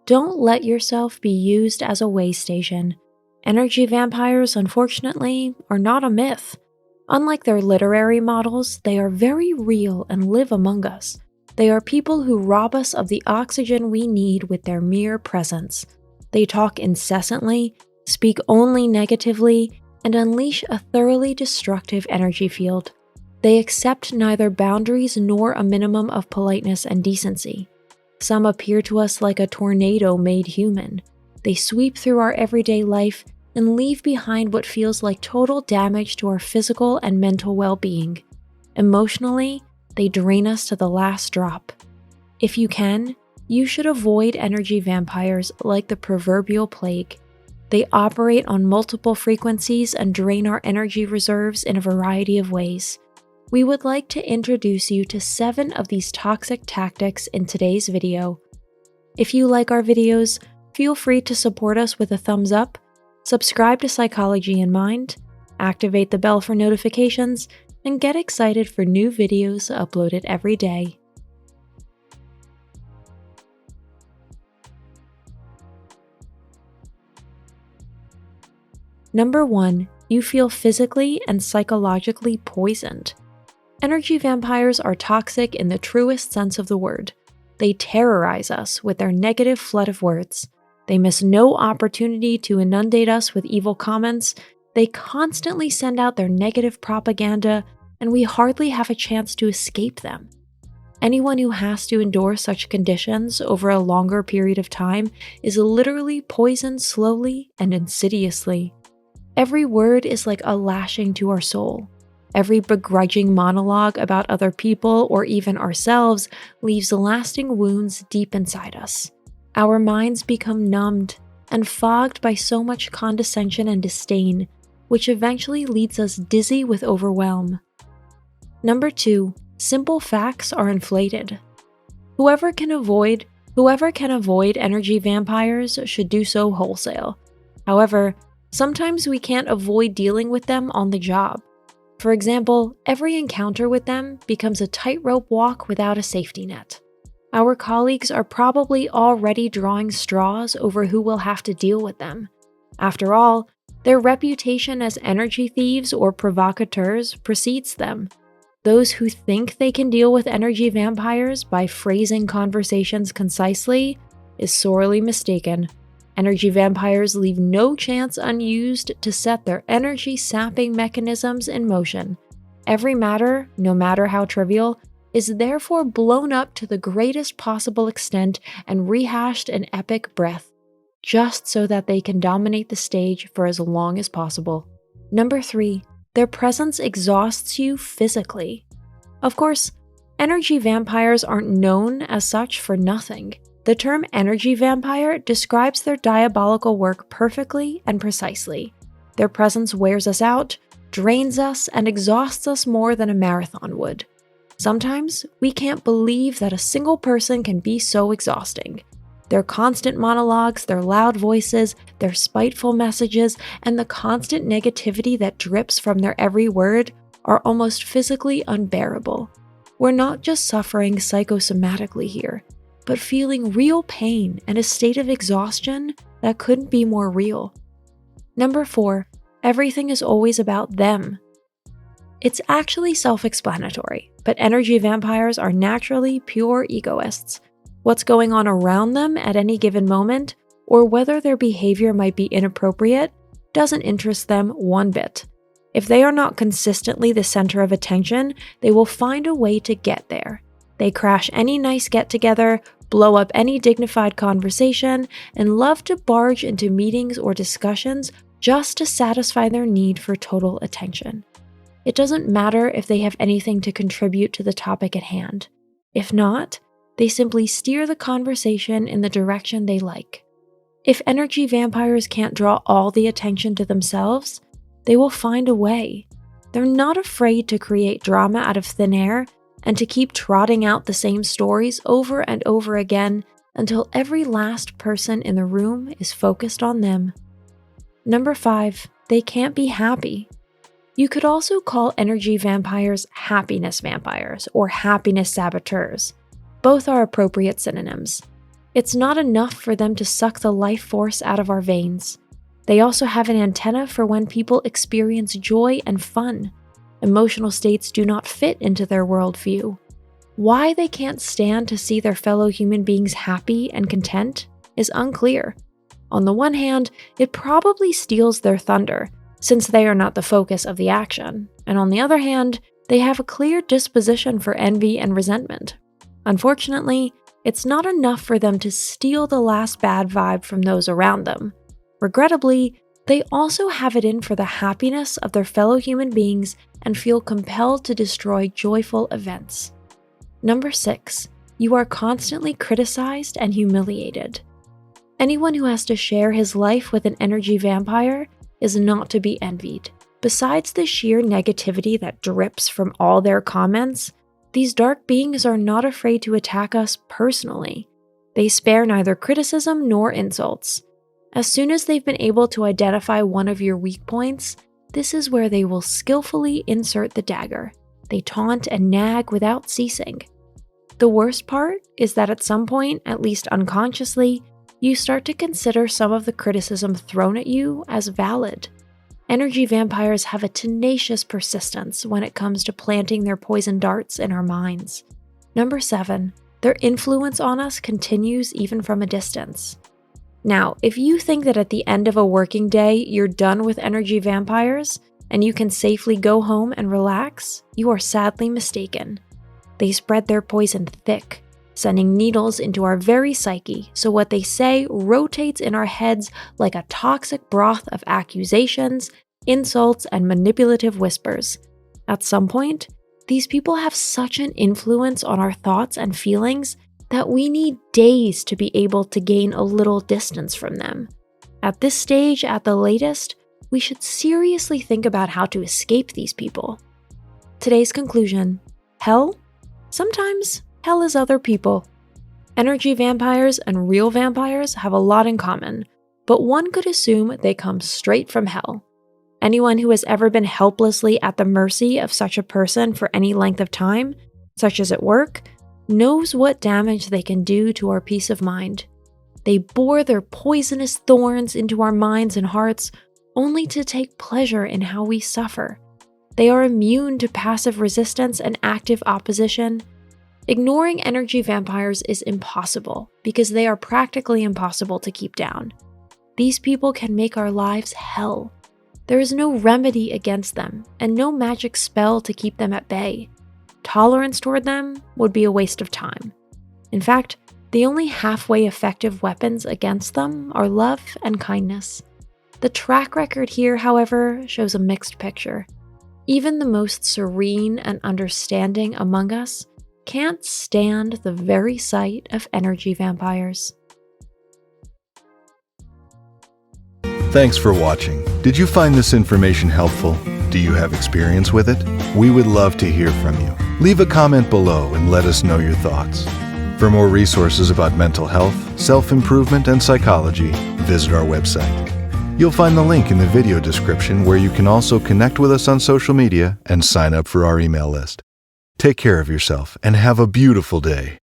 Don't let yourself be used as a way station. Energy vampires, unfortunately, are not a myth. Unlike their literary models, they are very real and live among us. They are people who rob us of the oxygen we need with their mere presence. They talk incessantly, speak only negatively, and unleash a thoroughly destructive energy field. They accept neither boundaries nor a minimum of politeness and decency. Some appear to us like a tornado made human. They sweep through our everyday life and leave behind what feels like total damage to our physical and mental well-being. Emotionally, they drain us to the last drop. If you can, you should avoid energy vampires like the proverbial plague. They operate on multiple frequencies and drain our energy reserves in a variety of ways. We would like to introduce you to 7 of these toxic tactics in today's video. If you like our videos, feel free to support us with a thumbs up, subscribe to Psychology in Mind, activate the bell for notifications, and get excited for new videos uploaded every day. Number 1, you feel physically and psychologically poisoned. Energy vampires are toxic in the truest sense of the word. They terrorize us with their negative flood of words. They miss no opportunity to inundate us with evil comments. They constantly send out their negative propaganda, and we hardly have a chance to escape them. Anyone who has to endure such conditions over a longer period of time is literally poisoned slowly and insidiously. Every word is like a lashing to our soul. Every begrudging monologue about other people or even ourselves leaves lasting wounds deep inside us. Our minds become numbed and fogged by so much condescension and disdain, which eventually leads us dizzy with overwhelm. Number 2, simple facts are inflated. Whoever can avoid energy vampires should do so wholesale. However, sometimes we can't avoid dealing with them on the job. For example, every encounter with them becomes a tightrope walk without a safety net. Our colleagues are probably already drawing straws over who will have to deal with them. After all, their reputation as energy thieves or provocateurs precedes them. Those who think they can deal with energy vampires by phrasing conversations concisely is sorely mistaken. Energy vampires leave no chance unused to set their energy-sapping mechanisms in motion. Every matter, no matter how trivial, is therefore blown up to the greatest possible extent and rehashed in epic breath, just so that they can dominate the stage for as long as possible. Number 3, their presence exhausts you physically. Of course, energy vampires aren't known as such for nothing. The term energy vampire describes their diabolical work perfectly and precisely. Their presence wears us out, drains us, and exhausts us more than a marathon would. Sometimes, we can't believe that a single person can be so exhausting. Their constant monologues, their loud voices, their spiteful messages, and the constant negativity that drips from their every word are almost physically unbearable. We're not just suffering psychosomatically here, but feeling real pain and a state of exhaustion that couldn't be more real. Number 4, everything is always about them. It's actually self-explanatory, but energy vampires are naturally pure egoists. What's going on around them at any given moment, or whether their behavior might be inappropriate, doesn't interest them one bit. If they are not consistently the center of attention, they will find a way to get there. They crash any nice get-together, blow up any dignified conversation, and love to barge into meetings or discussions just to satisfy their need for total attention. It doesn't matter if they have anything to contribute to the topic at hand. If not, they simply steer the conversation in the direction they like. If energy vampires can't draw all the attention to themselves, they will find a way. They're not afraid to create drama out of thin air and to keep trotting out the same stories over and over again until every last person in the room is focused on them. Number 5, they can't be happy. You could also call energy vampires happiness vampires or happiness saboteurs. Both are appropriate synonyms. It's not enough for them to suck the life force out of our veins. They also have an antenna for when people experience joy and fun. Emotional states do not fit into their worldview. Why they can't stand to see their fellow human beings happy and content is unclear. On the one hand, it probably steals their thunder, since they are not the focus of the action, and on the other hand, they have a clear disposition for envy and resentment. Unfortunately, it's not enough for them to steal the last bad vibe from those around them. Regrettably, they also have it in for the happiness of their fellow human beings and feel compelled to destroy joyful events. Number 6, you are constantly criticized and humiliated. Anyone who has to share his life with an energy vampire is not to be envied. Besides the sheer negativity that drips from all their comments, these dark beings are not afraid to attack us personally. They spare neither criticism nor insults. As soon as they've been able to identify one of your weak points, this is where they will skillfully insert the dagger. They taunt and nag without ceasing. The worst part is that at some point, at least unconsciously, you start to consider some of the criticism thrown at you as valid. Energy vampires have a tenacious persistence when it comes to planting their poison darts in our minds. Number 7, their influence on us continues even from a distance. Now, if you think that at the end of a working day you're done with energy vampires and you can safely go home and relax, you are sadly mistaken. They spread their poison thick, sending needles into our very psyche, so what they say rotates in our heads like a toxic broth of accusations, insults, and manipulative whispers. At some point, these people have such an influence on our thoughts and feelings that we need days to be able to gain a little distance from them. At this stage, at the latest, we should seriously think about how to escape these people. Today's conclusion: hell? Sometimes hell is other people. Energy vampires and real vampires have a lot in common, but one could assume they come straight from hell. Anyone who has ever been helplessly at the mercy of such a person for any length of time, such as at work, knows what damage they can do to our peace of mind. They bore their poisonous thorns into our minds and hearts only to take pleasure in how we suffer. They are immune to passive resistance and active opposition. Ignoring energy vampires is impossible because they are practically impossible to keep down. These people can make our lives hell. There is no remedy against them and no magic spell to keep them at bay. Tolerance toward them would be a waste of time. In fact, the only halfway effective weapons against them are love and kindness. The track record here, however, shows a mixed picture. Even the most serene and understanding among us can't stand the very sight of energy vampires. Thanks for watching. Did you find this information helpful? Do you have experience with it? We would love to hear from you. Leave a comment below and let us know your thoughts. For more resources about mental health, self-improvement, and psychology, visit our website. You'll find the link in the video description where you can also connect with us on social media and sign up for our email list. Take care of yourself and have a beautiful day.